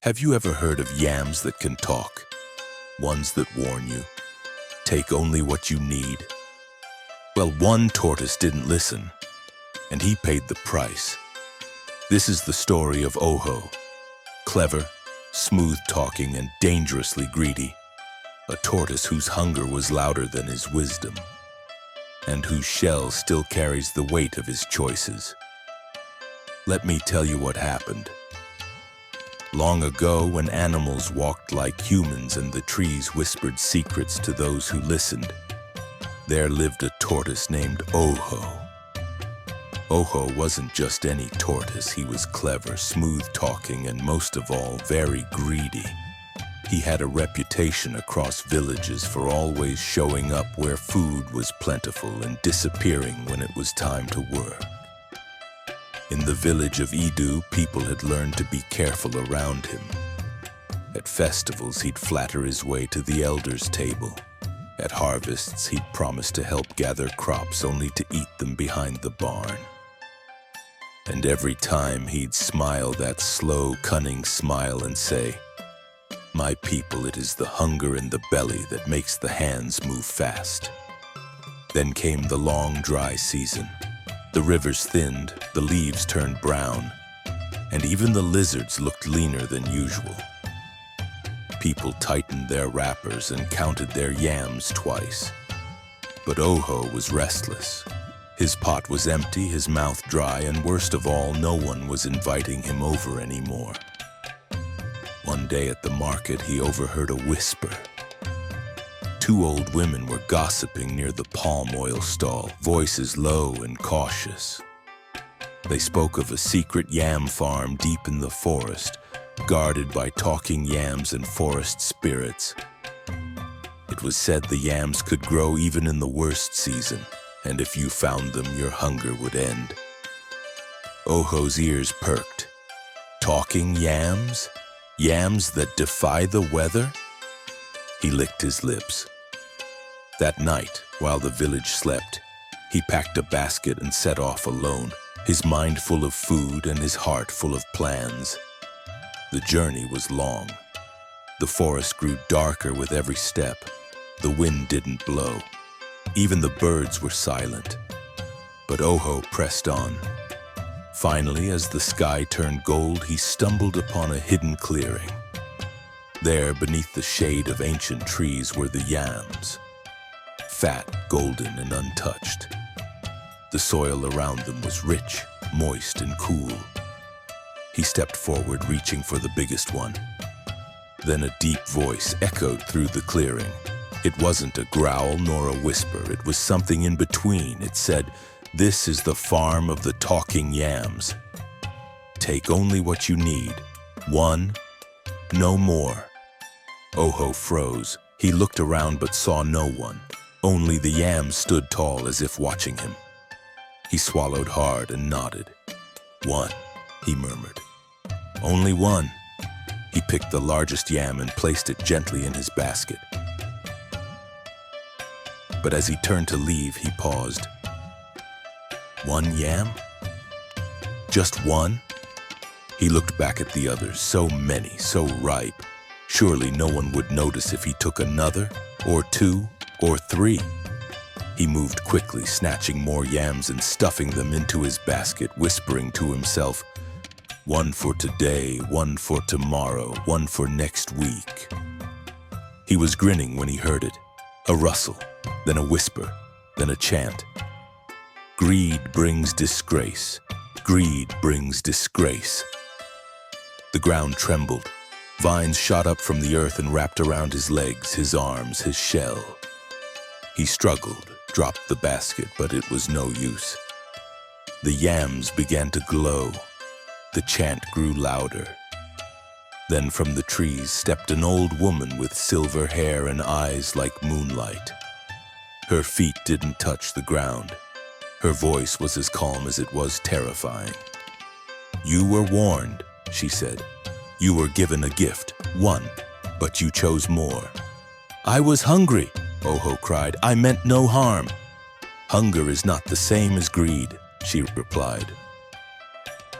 Have you ever heard of yams that can talk? Ones that warn you, take only what you need. Well, one tortoise didn't listen, and he paid the price. This is the story of Ojo, clever, smooth-talking, and dangerously greedy. A tortoise whose hunger was louder than his wisdom, and whose shell still carries the weight of his choices. Let me tell you what happened. Long ago, when animals walked like humans and the trees whispered secrets to those who listened, there lived a tortoise named Ojo. Ojo wasn't just any tortoise. He was clever, smooth-talking, and most of all, very greedy. He had a reputation across villages for always showing up where food was plentiful and disappearing when it was time to work. In the village of Edu, people had learned to be careful around him. At festivals, he'd flatter his way to the elders' table. At harvests, he'd promise to help gather crops only to eat them behind the barn. And every time he'd smile that slow, cunning smile and say, "My people, it is the hunger in the belly that makes the hands move fast." Then came the long, dry season. The rivers thinned, the leaves turned brown, and even the lizards looked leaner than usual. People tightened their wrappers and counted their yams twice. But Ojo was restless. His pot was empty, his mouth dry, and worst of all, no one was inviting him over anymore. One day at the market, he overheard a whisper. Two old women were gossiping near the palm oil stall, voices low and cautious. They spoke of a secret yam farm deep in the forest, guarded by talking yams and forest spirits. It was said the yams could grow even in the worst season, and if you found them, your hunger would end. Ojo's ears perked. Talking yams? Yams that defy the weather? He licked his lips. That night, while the village slept, he packed a basket and set off alone, his mind full of food and his heart full of plans. The journey was long. The forest grew darker with every step. The wind didn't blow. Even the birds were silent. But Ojo pressed on. Finally, as the sky turned gold, he stumbled upon a hidden clearing. There, beneath the shade of ancient trees, were the yams. Fat, golden, and untouched. The soil around them was rich, moist, and cool. He stepped forward, reaching for the biggest one. Then a deep voice echoed through the clearing. It wasn't a growl nor a whisper. It was something in between. It said, "This is the farm of the talking yams. Take only what you need. One, no more." Ojo froze. He looked around but saw no one. Only the yams stood tall as if watching him. He swallowed hard and nodded. "One," he murmured. "Only one." He picked the largest yam and placed it gently in his basket. But as he turned to leave, he paused. "One yam? Just one?" He looked back at the others, so many, so ripe. Surely no one would notice if he took another, or two, or three. He moved quickly, snatching more yams and stuffing them into his basket, whispering to himself, "One for today, one for tomorrow, one for next week." He was grinning when he heard it. A rustle, then a whisper, then a chant. "Greed brings disgrace. Greed brings disgrace." The ground trembled. Vines shot up from the earth and wrapped around his legs, his arms, his shell. He struggled, dropped the basket, but it was no use. The yams began to glow. The chant grew louder. Then from the trees stepped an old woman with silver hair and eyes like moonlight. Her feet didn't touch the ground. Her voice was as calm as it was terrifying. "You were warned," she said. "You were given a gift, one, but you chose more." "I was hungry," Ojo cried. "I meant no harm." "Hunger is not the same as greed," she replied.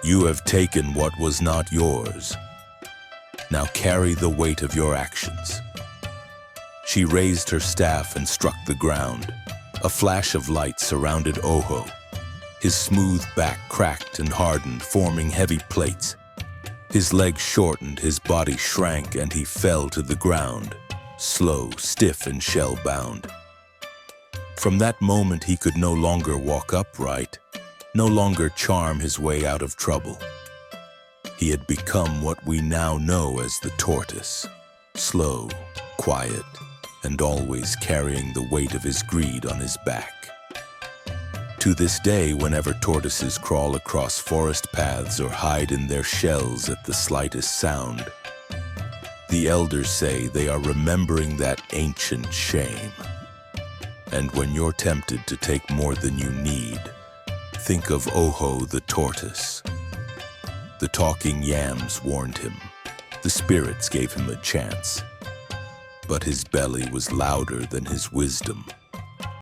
"You have taken what was not yours." Now carry the weight of your actions." She raised her staff and struck the ground. A flash of light surrounded Ojo. His smooth back cracked and hardened, forming heavy plates. His legs shortened, his body shrank, and he fell to the ground, slow, stiff, and shell-bound. From that moment, he could no longer walk upright, no longer charm his way out of trouble. He had become what we now know as the tortoise, slow, quiet, and always carrying the weight of his greed on his back. To this day, whenever tortoises crawl across forest paths or hide in their shells at the slightest sound, the elders say they are remembering that ancient shame. And when you're tempted to take more than you need, think of Ojo the tortoise. The Talking Yams warned him. The spirits gave him a chance. But his belly was louder than his wisdom.